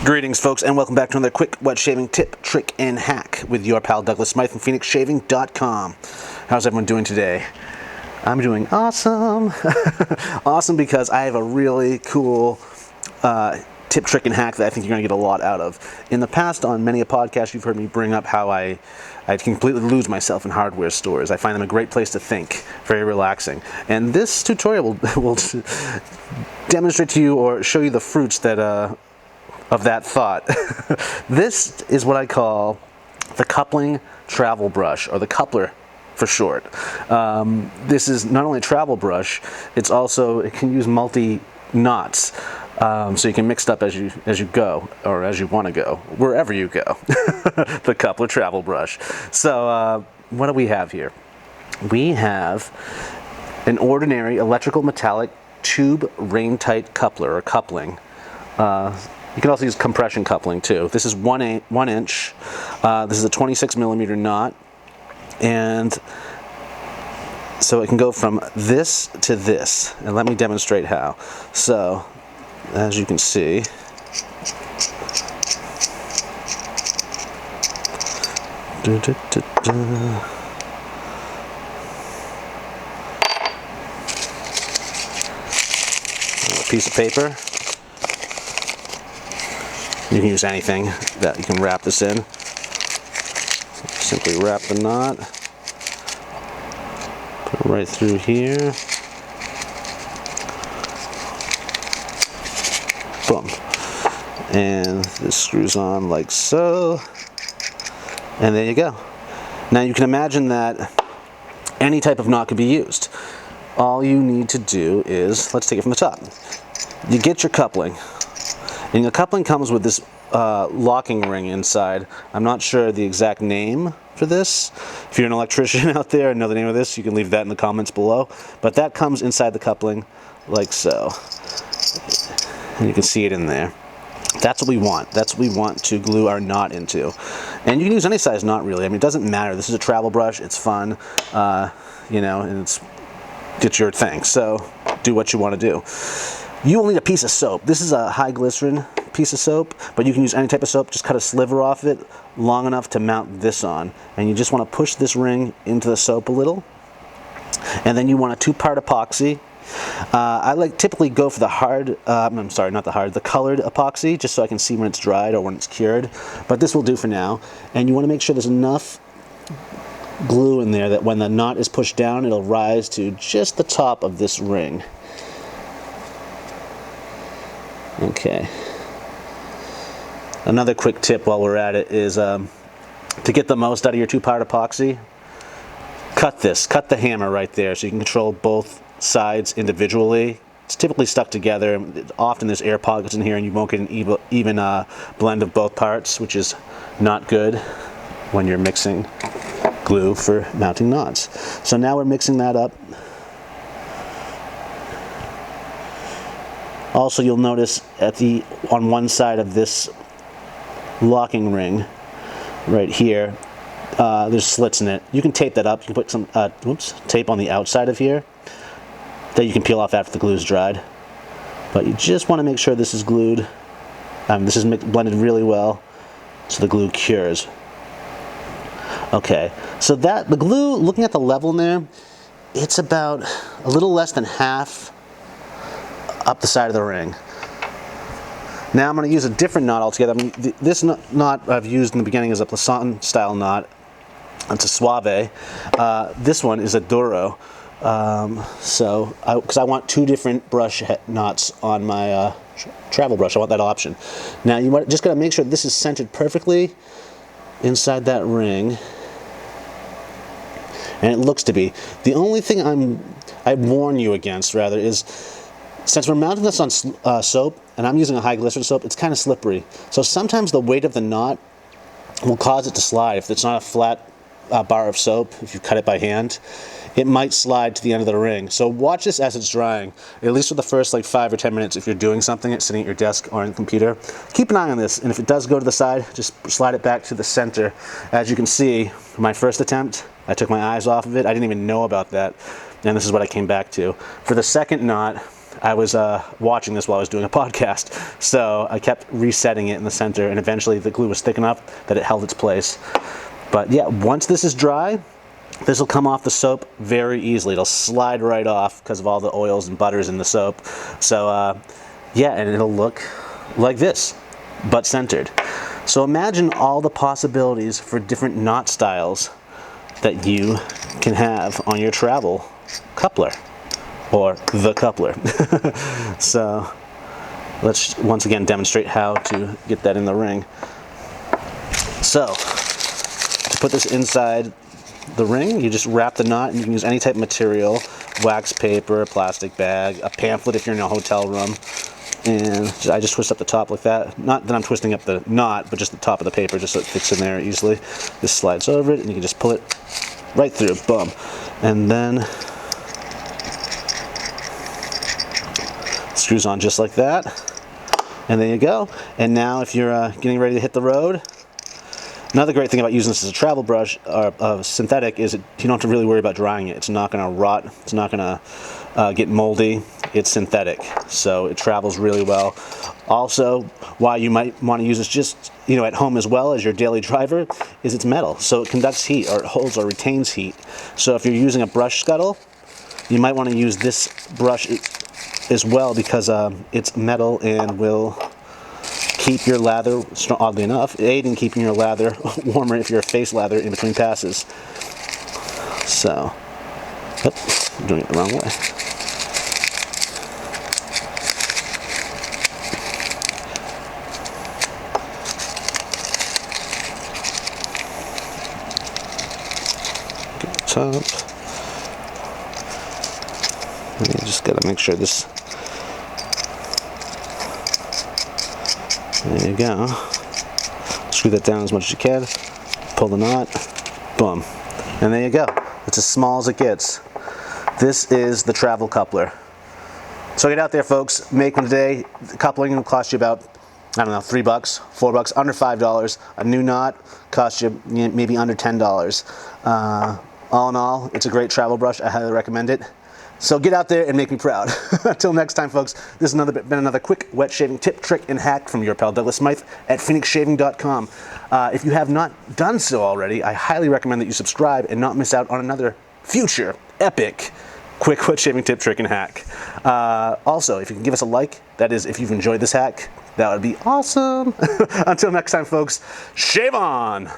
Greetings, folks, and welcome back to another quick wet shaving tip, trick, and hack with your pal Douglas Smythe from PhoenixShaving.com. How's everyone doing today? I'm doing awesome. Awesome because I have a really cool tip, trick, and hack that I think you're going to get a lot out of. In the past, on many a podcast, you've heard me bring up how I completely lose myself in hardware stores. I find them a great place to think, very relaxing. And this tutorial will demonstrate to you or show you the fruits that of that thought. This is what I call the coupling travel brush, or the coupler for short. This is not only a travel brush, it can use multi knots, so you can mix it up as you go, or as you want to go, wherever you go. The coupler travel brush. So what do we have here? We have an ordinary electrical metallic tube rain tight coupler, or coupling. You can also use compression coupling too. This is 1 inch. This is a 26 millimeter knot, and so it can go from this to this. And let me demonstrate how. So, as you can see, a piece of paper. You can use anything that you can wrap this in. Simply wrap the knot, put it right through here. Boom. And this screws on like so. And there you go. Now you can imagine that any type of knot could be used. All you need to do is, let's take it from the top. You get your coupling. And the coupling comes with this locking ring inside. I'm not sure the exact name for this. If you're an electrician out there and know the name of this, you can leave that in the comments below. But that comes inside the coupling like so. And you can see it in there. That's what we want. That's what we want to glue our knot into. And you can use any size knot, really. I mean, it doesn't matter. This is a travel brush. It's fun, you know, and it's your thing. So do what you want to do. You will need a piece of soap. This is a high glycerin piece of soap, but you can use any type of soap. Just cut a sliver off it long enough to mount this on. And you just want to push this ring into the soap a little. And then you want a 2-part epoxy. I typically go for the hard, I'm sorry, not the hard, the colored epoxy, just so I can see when it's dried or when it's cured. But this will do for now. And you want to make sure there's enough glue in there that when the knot is pushed down, it'll rise to just the top of this ring. Okay. Another quick tip while we're at it is to get the most out of your 2-part epoxy, cut the hammer right there so you can control both sides individually. It's typically stuck together. Often there's air pockets in here and you won't get an even blend of both parts, which is not good when you're mixing glue for mounting knots. So now we're mixing that up. Also, you'll notice on one side of this locking ring, right here, there's slits in it. You can tape that up. You can put some tape on the outside of here that you can peel off after the glue is dried. But you just want to make sure this is glued. This is blended really well, so the glue cures. Okay, so the glue, looking at the level in there, it's about a little less than half up the side of the ring. Now I'm going to use a different knot altogether. I mean, this knot I've used in the beginning is a Plaisant style knot. It's a Suave. This one is a Duro. Because I want 2 different brush knots on my travel brush. I want that option. Now you just got to make sure this is centered perfectly inside that ring. And it looks to be. The only thing I warn you against, rather, is since we're mounting this on soap, and I'm using a high glycerin soap, it's kind of slippery. So sometimes the weight of the knot will cause it to slide. If it's not a flat bar of soap, if you cut it by hand, it might slide to the end of the ring. So watch this as it's drying, at least for the first like 5 or 10 minutes if you're doing something, sitting at your desk or on the computer. Keep an eye on this, and if it does go to the side, just slide it back to the center. As you can see, my first attempt, I took my eyes off of it. I didn't even know about that, and this is what I came back to. For the second knot, I was watching this while I was doing a podcast, so I kept resetting it in the center, and eventually the glue was thick enough that it held its place. But yeah, once this is dry, this will come off the soap very easily. It'll slide right off because of all the oils and butters in the soap. So yeah, and it'll look like this, but centered. So imagine all the possibilities for different knot styles that you can have on your travel coupler, or the coupler. So let's once again demonstrate how to get that in the ring. So to put this inside the ring, you just wrap the knot, and you can use any type of material, wax paper, a plastic bag, a pamphlet if you're in a hotel room. And I just twist up the top like that. Not that I'm twisting up the knot, but just the top of the paper, just so it fits in there easily. This slides over it, and you can just pull it right through, boom. And then screws on just like that. And there you go. And now if you're getting ready to hit the road, another great thing about using this as a travel brush, or synthetic, is you don't have to really worry about drying it. It's not going to rot. It's not going to get moldy. It's synthetic, so it travels really well. Also, why you might want to use this just at home as well as your daily driver is it's metal, so it conducts heat, or it holds or retains heat. So if you're using a brush scuttle, you might want to use this brush as well, because it's metal and will keep your lather, oddly enough, aid in keeping your lather warmer if you're a face lather in between passes. So, oops, I'm doing it the wrong way. Get the top. And you just gotta make sure this. There you go. Screw that down as much as you can. Pull the knot. Boom. And there you go. It's as small as it gets. This is the travel coupler. So get out there, folks. Make one today. The coupling will cost you about, I don't know, $3, $4, under $5. A new knot costs you maybe under $10. All in all, it's a great travel brush. I highly recommend it. So get out there and make me proud. Until next time, folks, this has been another quick wet shaving tip, trick, and hack from your pal Douglas Smythe at phoenixshaving.com. If you have not done so already, I highly recommend that you subscribe and not miss out on another future epic quick wet shaving tip, trick, and hack. Also, if you can give us a like, that is, if you've enjoyed this hack, that would be awesome. Until next time, folks, shave on!